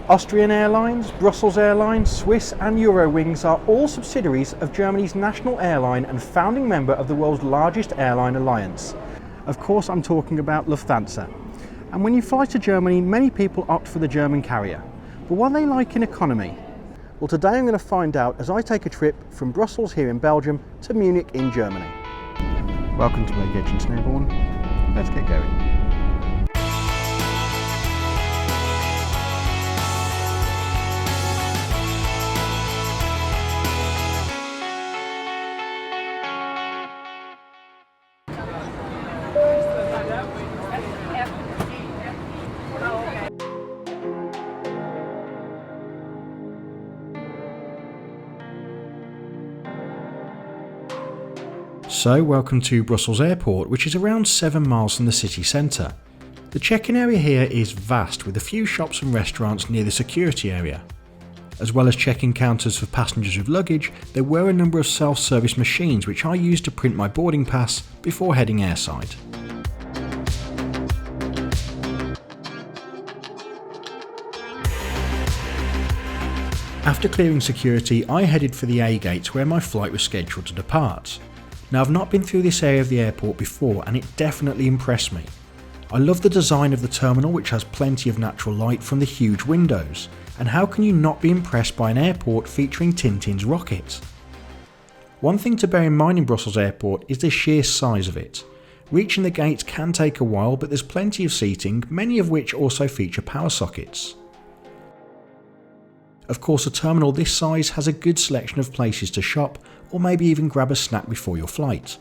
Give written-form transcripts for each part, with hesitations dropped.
Austrian Airlines, Brussels Airlines, Swiss and Eurowings are all subsidiaries of Germany's national airline and founding member of the world's largest airline alliance. Of course, I'm talking about Lufthansa. And when you fly to Germany, many people opt for the German carrier. But what are they like in economy? Well, today I'm going to find out as I take a trip from Brussels here in Belgium to Munich in Germany. Welcome to Edgington, Airborne. Let's get going. So, welcome to Brussels Airport, which is around 7 miles from the city centre. The check-in area here is vast, with a few shops and restaurants near the security area. As well as check-in counters for passengers with luggage, there were a number of self-service machines which I used to print my boarding pass before heading airside. After clearing security, I headed for the A gate where my flight was scheduled to depart. Now, I've not been through this area of the airport before and it definitely impressed me. I love the design of the terminal, which has plenty of natural light from the huge windows, and how can you not be impressed by an airport featuring Tintin's rocket? One thing to bear in mind in Brussels Airport is the sheer size of it. Reaching the gates can take a while, but there's plenty of seating, many of which also feature power sockets. Of course, a terminal this size has a good selection of places to shop, or maybe even grab a snack before your flight.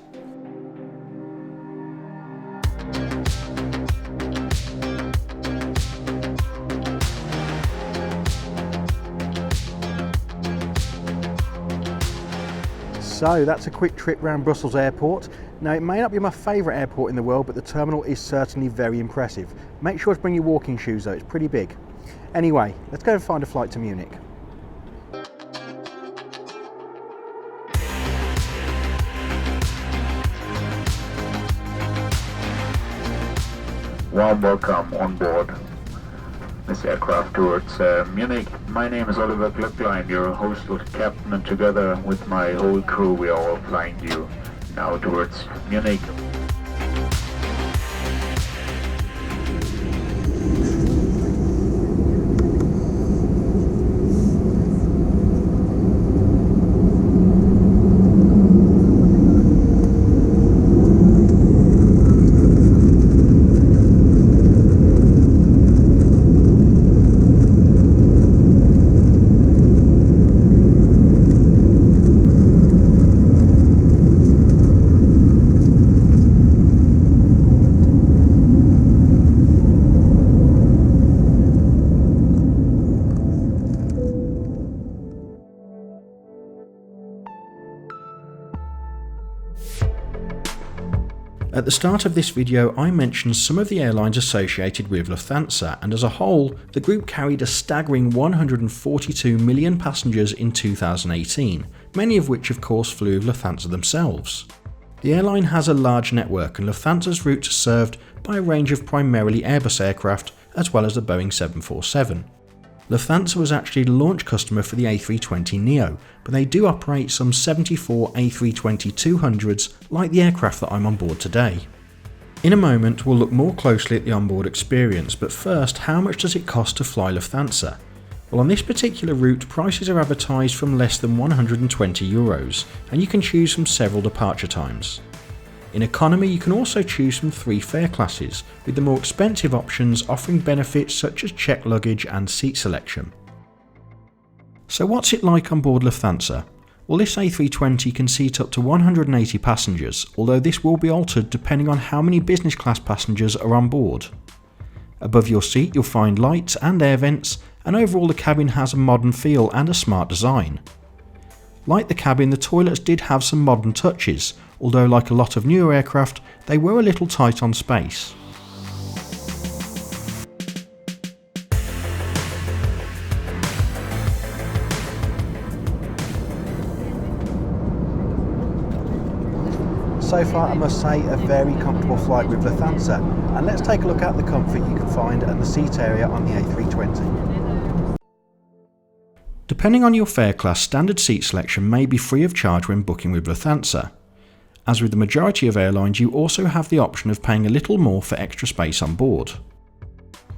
So that's a quick trip around Brussels Airport. Now, it may not be my favourite airport in the world, but the terminal is certainly very impressive. Make sure to bring your walking shoes though, it's pretty big. Anyway, let's go and find a flight to Munich. Warm welcome on board this aircraft towards Munich. My name is Oliver Glöckler, I'm your host with captain, and together with my whole crew we are all flying you now towards Munich. At the start of this video, I mentioned some of the airlines associated with Lufthansa, and as a whole, the group carried a staggering 142 million passengers in 2018, many of which of course flew with Lufthansa themselves. The airline has a large network, and Lufthansa's routes are served by a range of primarily Airbus aircraft as well as the Boeing 747. Lufthansa was actually the launch customer for the A320neo, but they do operate some 74 A320-200s like the aircraft that I'm on board today. In a moment we'll look more closely at the onboard experience, but first, how much does it cost to fly Lufthansa? Well, on this particular route, prices are advertised from less than €120, and you can choose from several departure times. In economy, you can also choose from 3 fare classes, with the more expensive options offering benefits such as checked luggage and seat selection. So what's it like on board Lufthansa? Well, this A320 can seat up to 180 passengers, although this will be altered depending on how many business class passengers are on board. Above your seat you'll find lights and air vents, and overall the cabin has a modern feel and a smart design. Like the cabin, the toilets did have some modern touches, although like a lot of newer aircraft, they were a little tight on space. So far, I must say, a very comfortable flight with Lufthansa, and let's take a look at the comfort you can find and the seat area on the A320. Depending on your fare class, standard seat selection may be free of charge when booking with Lufthansa. As with the majority of airlines, you also have the option of paying a little more for extra space on board.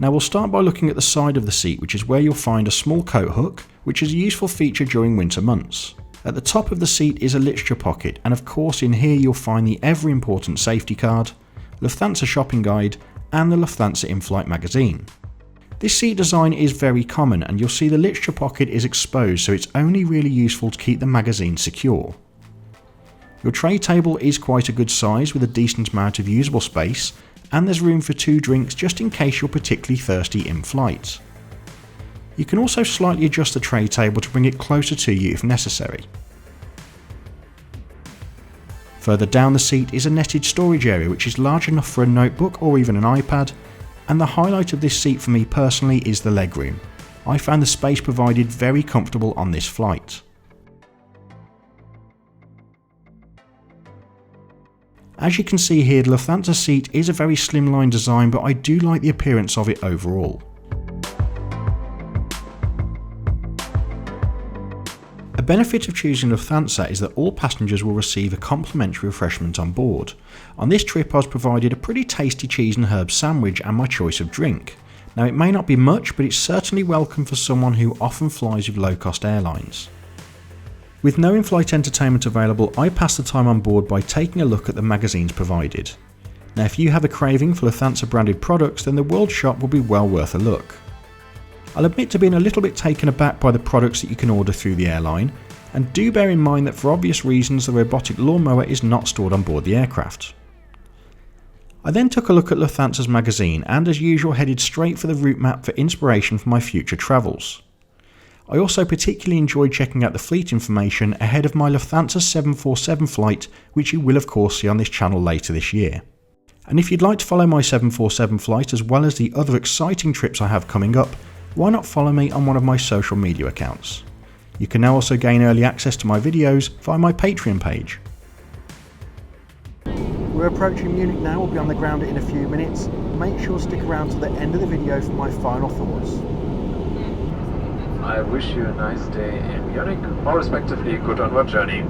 Now we'll start by looking at the side of the seat, which is where you'll find a small coat hook, which is a useful feature during winter months. At the top of the seat is a literature pocket, and of course in here you'll find the ever important safety card, Lufthansa shopping guide, and the Lufthansa in-flight magazine. This seat design is very common, and you'll see the literature pocket is exposed, so it's only really useful to keep the magazine secure. Your tray table is quite a good size with a decent amount of usable space, and there's room for 2 drinks just in case you're particularly thirsty in flight. You can also slightly adjust the tray table to bring it closer to you if necessary. Further down the seat is a netted storage area which is large enough for a notebook or even an iPad, and the highlight of this seat for me personally is the legroom. I found the space provided very comfortable on this flight. As you can see here, the Lufthansa seat is a very slimline design, but I do like the appearance of it overall. A benefit of choosing Lufthansa is that all passengers will receive a complimentary refreshment on board. On this trip I was provided a pretty tasty cheese and herb sandwich and my choice of drink. Now it may not be much, but it's certainly welcome for someone who often flies with low-cost airlines. With no in-flight entertainment available, I pass the time on board by taking a look at the magazines provided. Now if you have a craving for Lufthansa branded products, then the World Shop will be well worth a look. I'll admit to being a little bit taken aback by the products that you can order through the airline, and do bear in mind that for obvious reasons the robotic lawnmower is not stored on board the aircraft. I then took a look at Lufthansa's magazine and as usual headed straight for the route map for inspiration for my future travels. I also particularly enjoyed checking out the fleet information ahead of my Lufthansa 747 flight, which you will of course see on this channel later this year. And if you'd like to follow my 747 flight as well as the other exciting trips I have coming up, why not follow me on one of my social media accounts. You can now also gain early access to my videos via my Patreon page. We're approaching Munich now, we'll be on the ground in a few minutes. Make sure to stick around to the end of the video for my final thoughts. I wish you a nice day in Munich, or respectively a good onward journey.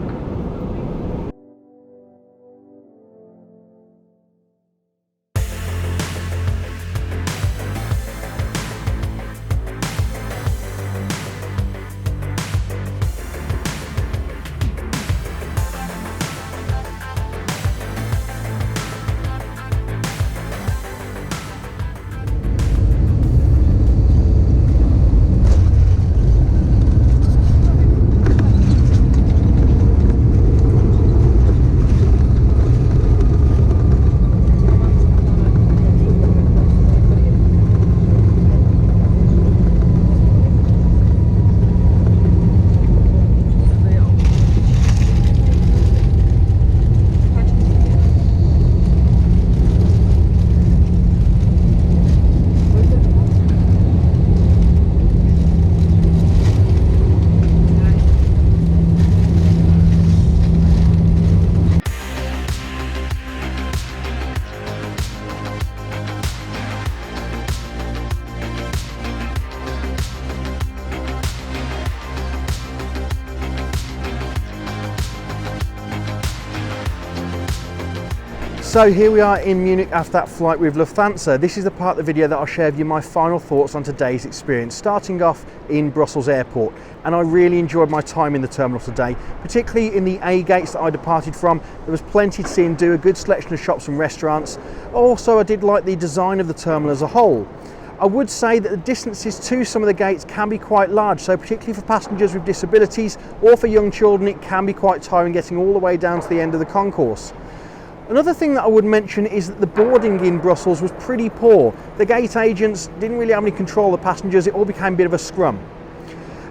So here we are in Munich after that flight with Lufthansa. This is the part of the video that I'll share with you my final thoughts on today's experience, starting off in Brussels airport. And I really enjoyed my time in the terminal today, particularly in the A gates that I departed from. There was plenty to see and do, a good selection of shops and restaurants. Also, I did like the design of the terminal as a whole. I would say that the distances to some of the gates can be quite large, so particularly for passengers with disabilities or for young children, it can be quite tiring getting all the way down to the end of the concourse. Another thing that I would mention is that the boarding in Brussels was pretty poor. The gate agents didn't really have any control of the passengers, it all became a bit of a scrum.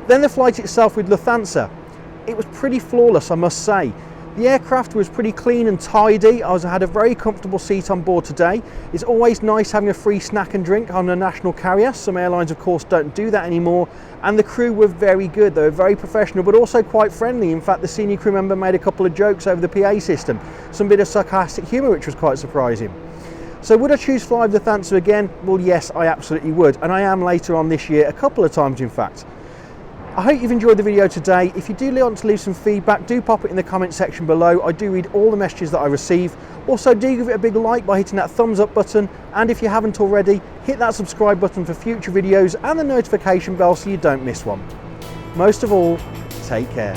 Then the flight itself with Lufthansa, it was pretty flawless, I must say. The aircraft was pretty clean and tidy. I had a very comfortable seat on board today. It's always nice having a free snack and drink on a national carrier. Some airlines of course don't do that anymore. And the crew were very good. They were very professional but also quite friendly. In fact, the senior crew member made a couple of jokes over the PA system. Some bit of sarcastic humour which was quite surprising. So would I choose fly with Lufthansa again? Well yes, I absolutely would. And I am later on this year, a couple of times in fact. I hope you've enjoyed the video today. If you do want to leave some feedback, do pop it in the comment section below. I do read all the messages that I receive. Also, do give it a big like by hitting that thumbs up button, and if you haven't already, hit that subscribe button for future videos and the notification bell so you don't miss one. Most of all, take care.